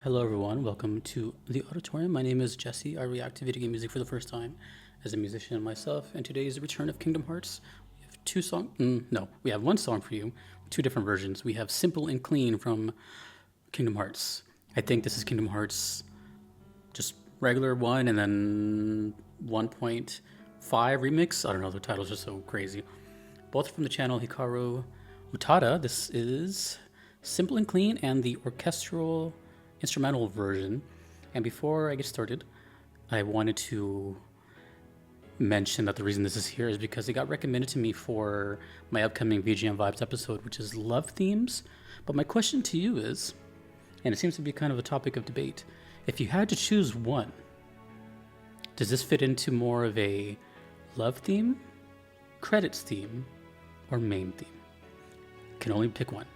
Hello everyone, welcome to the auditorium. My name is Jesse. I react to video game music for the first time as a musician myself, and today is the return of Kingdom Hearts. We have we have one song for you, two different versions. We have Simple and Clean from Kingdom Hearts. I think this is Kingdom Hearts just regular one and then 1.5 remix. I don't know, the titles are so crazy. Both from the channel Hikaru, Utada. This is Simple and Clean and the orchestral instrumental version. And before I get started, I wanted to mention that the reason this is here is because it got recommended to me for my upcoming VGM Vibes episode, which is love themes. But my question to you is, and it seems to be kind of a topic of debate, if you had to choose one, does this fit into more of a love theme, credits theme, or main theme? Can only pick one.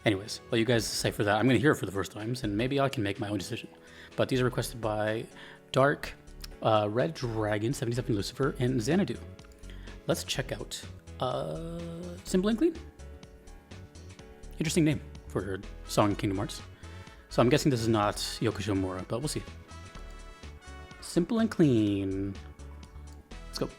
Anyways, while you guys decipher that, I'm going to hear it for the first time, and maybe I can make my own decision. But these are requested by Dark, Red Dragon, 77 Lucifer, and Xanadu. Let's check out Simple and Clean. Interesting name for a song in Kingdom Hearts. So I'm guessing this is not Yoko Shimomura, but we'll see. Simple and Clean. Let's go.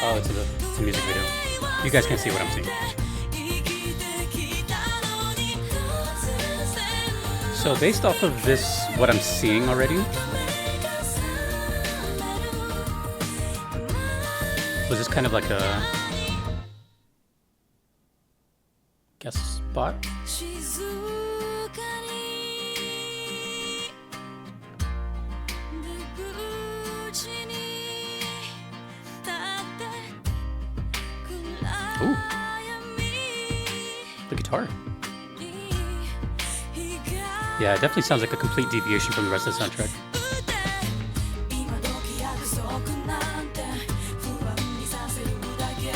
Oh, it's a music video. You guys can't see what I'm seeing. So based off of this, what I'm seeing already, was this kind of like a guest spot? Ooh, the guitar. Yeah, it definitely sounds like a complete deviation from the rest of the soundtrack.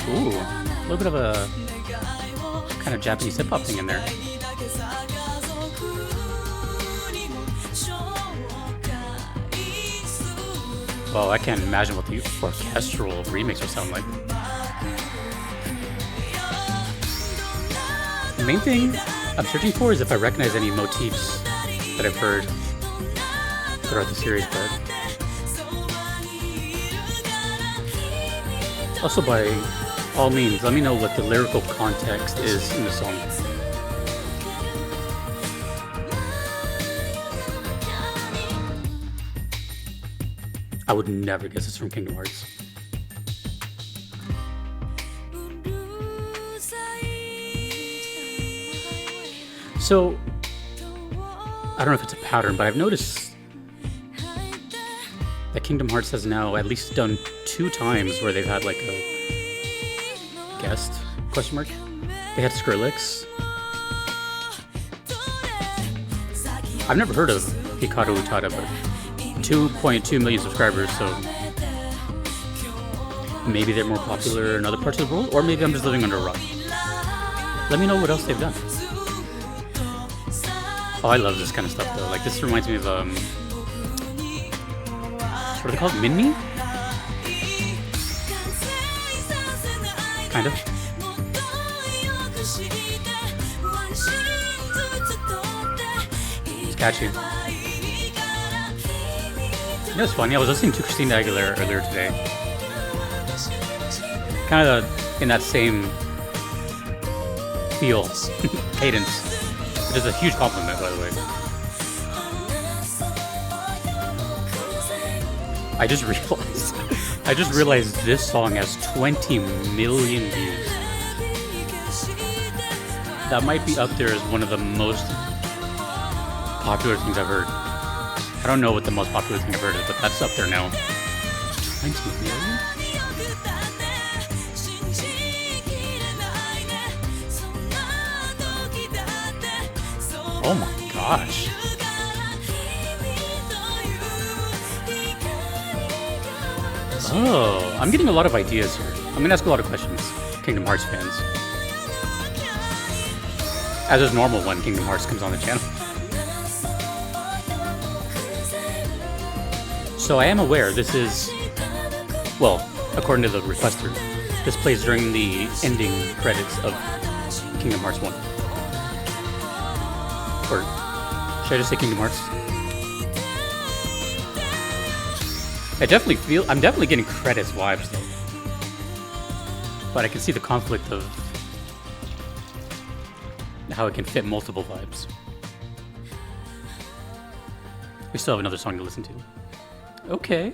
Ooh, a little bit of a kind of Japanese hip-hop thing in there. Well, I can't imagine what the orchestral remix would sound like. The main thing I'm searching for is if I recognize any motifs that I've heard throughout the series, but also by all means, let me know what the lyrical context is in the song. I would never guess it's from Kingdom Hearts. So, I don't know if it's a pattern, but I've noticed that Kingdom Hearts has now at least done 2 times where they've had like a guest, question mark. They had Skrillex. I've never heard of Hikaru Utada, but 2.2 million subscribers, so maybe they're more popular in other parts of the world, or maybe I'm just living under a rock. Let me know what else they've done. Oh, I love this kind of stuff though. Like this reminds me of what are they called? Minmi? Kind of. It's catchy. You know, it's funny. I was listening to Christina Aguilera earlier today. Kind of in that same feel, cadence. Which is a huge compliment, by the way. I just realized this song has 20 million views. That might be up there as one of the most popular things I've heard. I don't know what the most popular thing I've heard is, but that's up there now. 20 million? Oh my gosh. Oh, I'm getting a lot of ideas here. I'm gonna ask a lot of questions, Kingdom Hearts fans. As is normal when Kingdom Hearts comes on the channel. So I am aware this is, well, according to the requester, this plays during the ending credits of Kingdom Hearts 1. Or should I just say Kingdom Hearts? I'm definitely getting credits vibes though. But I can see the conflict of how it can fit multiple vibes. We still have another song to listen to. Okay.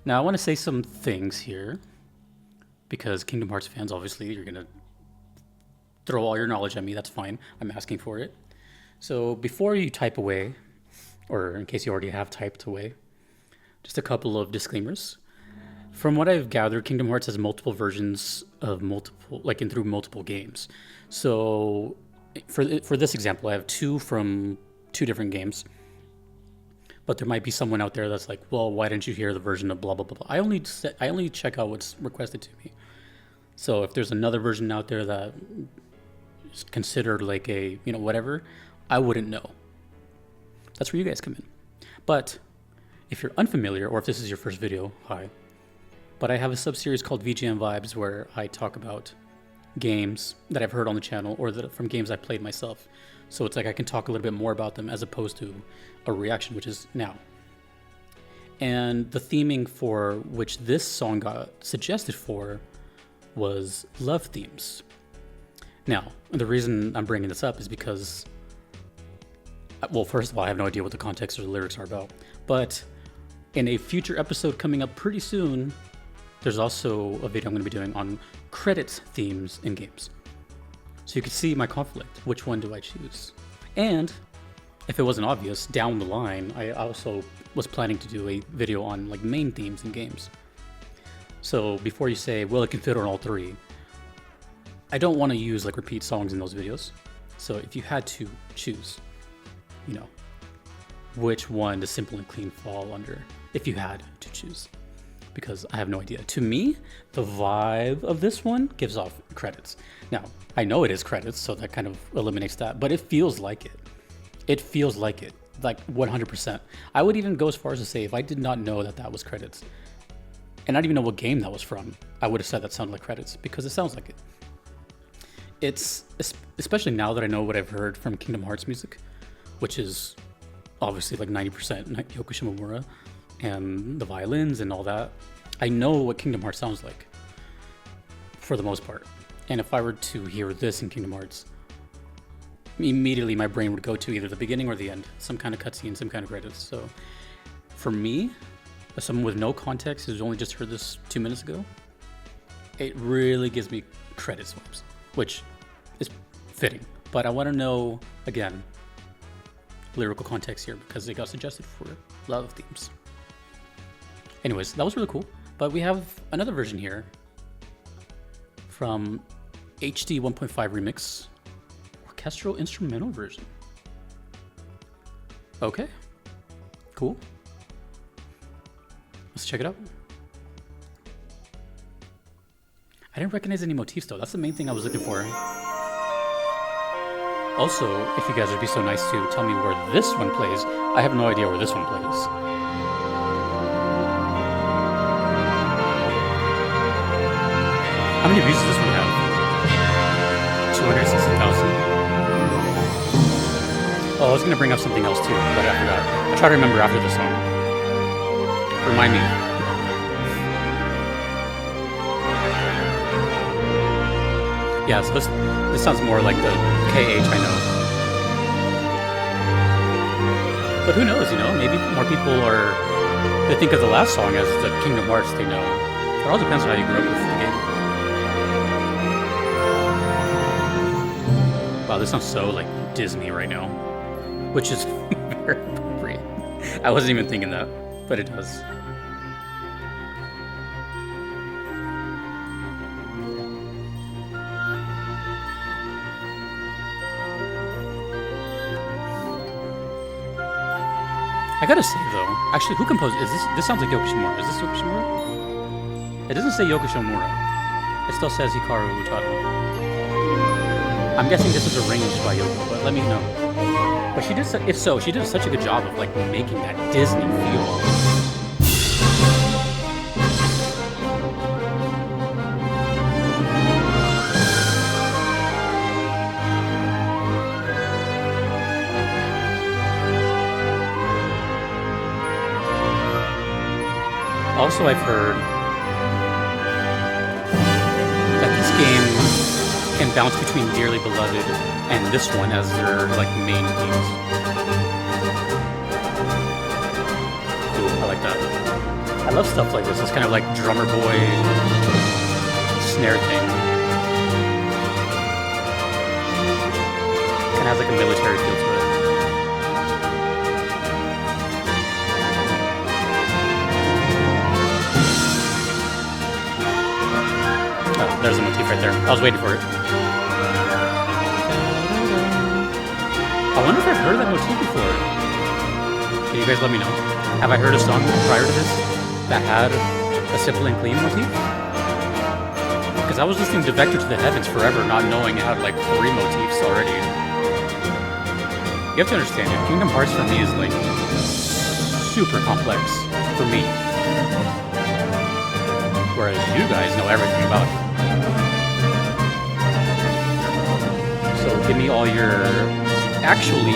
Now I want to say some things here, because Kingdom Hearts fans, obviously, you're going to throw all your knowledge at me. That's fine. I'm asking for it. So before you type away, or in case you already have typed away, just a couple of disclaimers. From what I've gathered, Kingdom Hearts has multiple versions of through multiple games. So for this example, I have 2 from 2 different games. But there might be someone out there that's like, well, why didn't you hear the version of blah, blah, blah, blah. I only check out what's requested to me. So if there's another version out there that is considered like a, whatever, I wouldn't know. That's where you guys come in. But if you're unfamiliar, or if this is your first video, hi. But I have a sub-series called VGM Vibes where I talk about games that I've heard on the channel or from games I played myself. So it's like I can talk a little bit more about them as opposed to a reaction, which is now. And the theming for which this song got suggested for was love themes. Now, the reason I'm bringing this up is because, well, first of all, I have no idea what the context or the lyrics are about. But in a future episode coming up pretty soon, there's also a video I'm going to be doing on credits themes in games. So you can see my conflict. Which one do I choose? And if it wasn't obvious, down the line, I also was planning to do a video on like main themes in games. So before you say, well, it can fit on all 3, I don't want to use like repeat songs in those videos. So if you had to choose, which one does Simple and Clean fall under, if you had to choose? Because I have no idea. To me, the vibe of this one gives off credits. Now, I know it is credits, so that kind of eliminates that, but it feels like it. It feels like it, like 100%. I would even go as far as to say if I did not know that was credits, and I didn't even know what game that was from, I would have said that sounded like credits, because it sounds like it. It's, especially now that I know what I've heard from Kingdom Hearts music, which is obviously like 90% Yoko Shimomura, and the violins and all that. I know what Kingdom Hearts sounds like, for the most part. And if I were to hear this in Kingdom Hearts, immediately my brain would go to either the beginning or the end, some kind of cutscene, some kind of credits. So for me, as someone with no context who's only just heard this 2 minutes ago, it really gives me credits vibes, which is fitting. But I want to know, again, lyrical context here because it got suggested for love themes. Anyways, that was really cool. But we have another version here from HD 1.5 Remix, Orchestral Instrumental version. Okay, cool. Let's check it out. I didn't recognize any motifs though. That's the main thing I was looking for. Also, if you guys would be so nice to tell me where this one plays, I have no idea where this one plays. How many views does this one have? 260,000. Oh, I was gonna bring up something else too, but I forgot. I'll try to remember after this song. Remind me. Yeah, so this sounds more like the KH I know. But who knows, maybe more people they think of the last song as the Kingdom Hearts they know. It all depends on how you grew up with the game. Wow, this sounds so like Disney right now, which is very appropriate. I wasn't even thinking that, but it does. I gotta say though, actually, who composed this sounds like Yoko Shimomura. Is this Yoko Shimomura? It doesn't say Yoko Shimomura. It still says Hikaru Utada. I'm guessing this is arranged by Yoko, but let me know. But she did, if so, she did such a good job of like making that Disney feel. Also, I've heard that this game can bounce between Dearly Beloved and this one as their like main themes. Ooh, I like that. I love stuff like this. It's kind of like drummer boy snare thing. Kind of has like a military feel to it. There's a motif right there. I was waiting for it. I wonder if I've heard that motif before. Can you guys let me know? Have I heard a song prior to this that had a simple and clean motif? Because I was listening to Vector to the Heavens forever, not knowing it had like 3 motifs already. You have to understand it. Kingdom Hearts for me is like super complex for me. Whereas you guys know everything about it. So give me all your actually,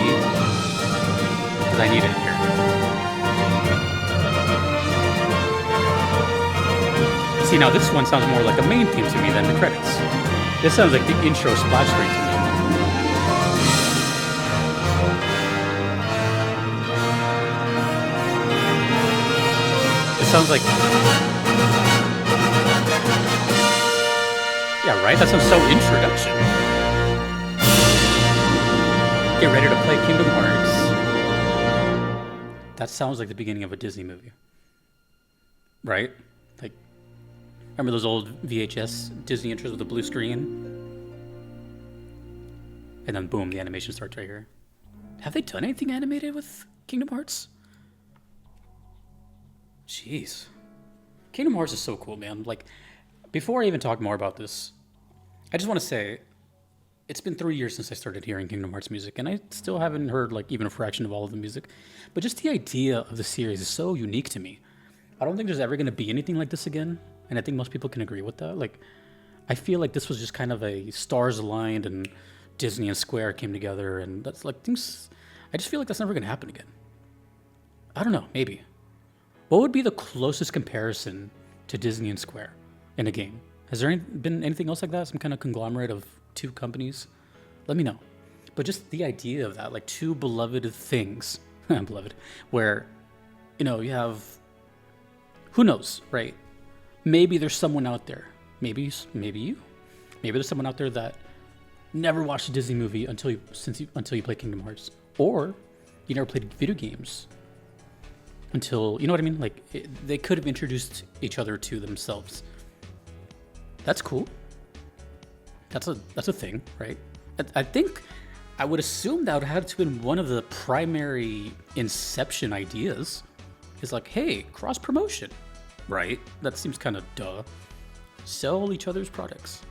because I need it here. See, now this one sounds more like a main theme to me than the credits. This sounds like the intro splash screen to me. It sounds like... Yeah, right? That sounds so introduction. Get ready to play Kingdom Hearts. That sounds like the beginning of a Disney movie. Right? Like, remember those old VHS Disney intros with the blue screen? And then boom, the animation starts right here. Have they done anything animated with Kingdom Hearts? Jeez. Kingdom Hearts is so cool, man. Like, before I even talk more about this, I just want to say, it's been 3 years since I started hearing Kingdom Hearts music, and I still haven't heard like even a fraction of all of the music. But just the idea of the series is so unique to me. I don't think there's ever going to be anything like this again, and I think most people can agree with that. Like, I feel like this was just kind of a stars aligned, and Disney and Square came together, and that's like things. I just feel like that's never going to happen again. I don't know, maybe. What would be the closest comparison to Disney and Square in a game? Has there been anything else like that? Some kind of conglomerate of 2 companies? Let me know. But just the idea of that, like 2 beloved things, beloved, where, you know, you have, who knows, right? Maybe there's someone out there, maybe you, maybe there's someone out there that never watched a Disney movie until you play Kingdom Hearts, or you never played video games until, you know what I mean? Like, they could have introduced each other to themselves. That's cool. That's a thing, right? I think, I would assume that would have to been one of the primary inception ideas. Is like, hey, cross promotion, right? That seems kind of duh. Sell each other's products.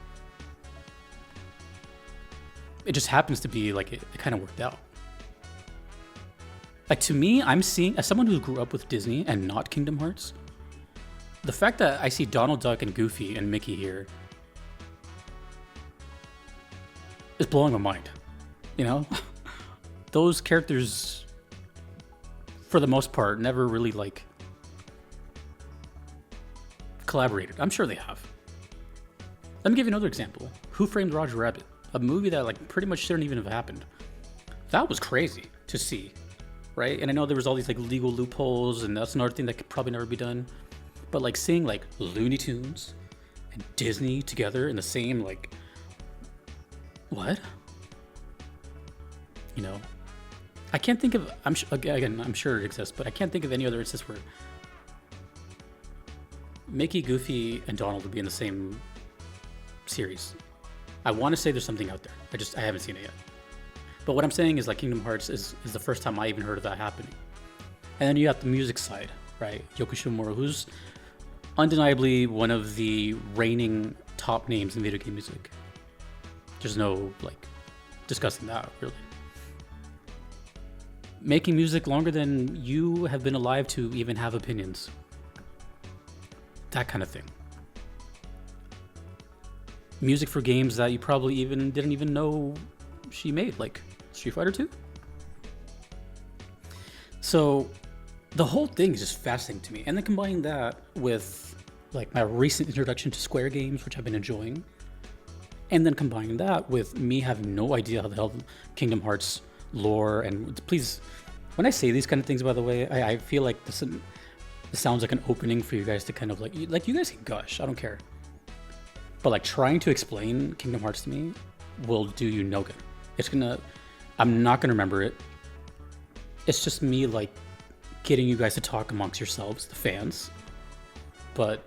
It just happens to be like it kind of worked out. Like, to me, I'm seeing, as someone who grew up with Disney and not Kingdom Hearts, the fact that I see Donald Duck and Goofy and Mickey here is blowing my mind. You know? Those characters, for the most part, never really, like, collaborated. I'm sure they have. Let me give you another example. Who Framed Roger Rabbit? A movie that, like, pretty much shouldn't even have happened. That was crazy to see, right? And I know there was all these, like, legal loopholes, and that's another thing that could probably never be done. But, like, seeing, like, Looney Tunes and Disney together in the same, like, what? You know, I can't think of, I'm sure it exists, but I can't think of any other instance where Mickey, Goofy, and Donald would be in the same series. I want to say there's something out there. I haven't seen it yet. But what I'm saying is, like, Kingdom Hearts is the first time I even heard of that happening. And then you got the music side, right? Yoko Shimomura, who's undeniably one of the reigning top names in video game music. There's no, like, discussing that, really. Making music longer than you have been alive to even have opinions. That kind of thing. Music for games that you probably didn't even know she made, like Street Fighter 2. So the whole thing is just fascinating to me. And then combining that with like my recent introduction to Square games, which I've been enjoying. And then combining that with me having no idea how the hell Kingdom Hearts lore, and please, when I say these kind of things, by the way, I feel like this sounds like an opening for you guys to kind of like you guys can gush, I don't care. But like trying to explain Kingdom Hearts to me will do you no good. I'm not gonna remember it. It's just me like getting you guys to talk amongst yourselves, the fans. But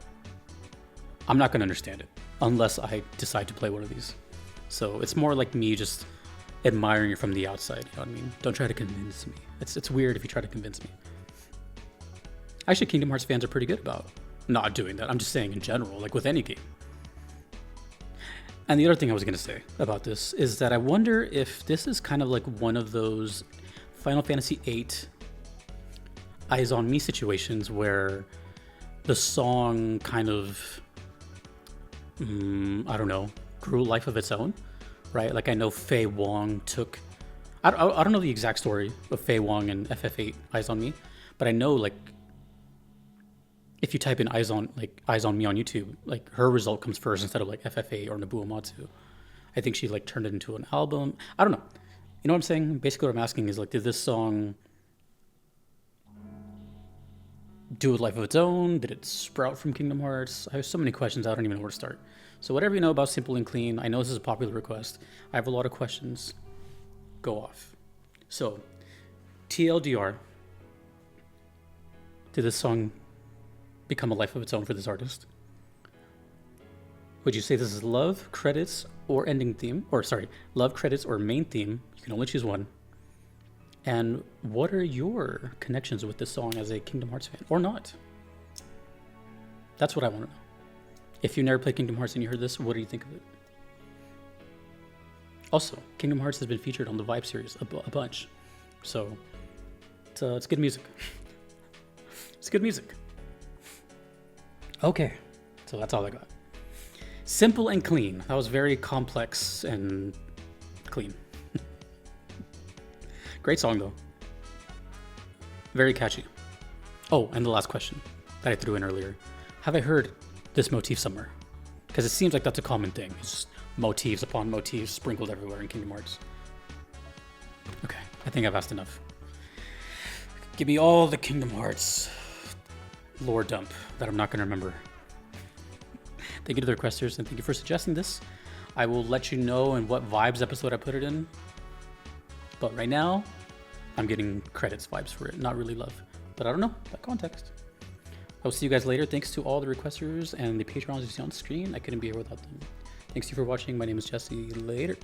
I'm not gonna understand it unless I decide to play one of these. So it's more like me just admiring it from the outside, you know what I mean? Don't try to convince me. It's weird if you try to convince me. Actually, Kingdom Hearts fans are pretty good about not doing that. I'm just saying in general, like with any game. And the other thing I was gonna say about this is that I wonder if this is kind of like one of those Final Fantasy VIII Eyes on Me situations where the song kind of, I don't know, grew a life of its own, right? Like I know Fei Wong took, I don't know the exact story of Fei Wong and FF8 Eyes on Me, but I know like if you type in Eyes on Me on YouTube, like her result comes first instead of like FF8 or Nobuo Matsu. I think she like turned it into an album. I don't know. You know what I'm saying? Basically what I'm asking is like, did this song do a life of its own? Did it sprout from Kingdom Hearts? I have so many questions, I don't even know where to start. So whatever you know about Simple and Clean, I know this is a popular request. I have a lot of questions. Go off. So, TLDR, did this song become a life of its own for this artist? Would you say this is love, credits, or ending theme? Or sorry, love, credits, or main theme? You can only choose one. And what are your connections with this song as a Kingdom Hearts fan, or not? That's what I want to know. If you never played Kingdom Hearts and you heard this, what do you think of it? Also, Kingdom Hearts has been featured on the Vibe series a bunch. So, it's good music. It's good music. Okay, so that's all I got. Simple and Clean. That was very complex and clean. Great song though. Very catchy. Oh, and the last question that I threw in earlier. Have I heard this motif somewhere? Because it seems like that's a common thing. It's just motifs upon motifs sprinkled everywhere in Kingdom Hearts. Okay, I think I've asked enough. Give me all the Kingdom Hearts lore dump that I'm not going to remember. Thank you to the requesters, and thank you for suggesting this. I will let you know in what vibes episode I put it in. But right now, I'm getting credits vibes for it, not really love. But I don't know, that context. I'll see you guys later. Thanks to all the requesters and the Patreons you see on screen. I couldn't be here without them. Thanks to you for watching. My name is Jesse. Later.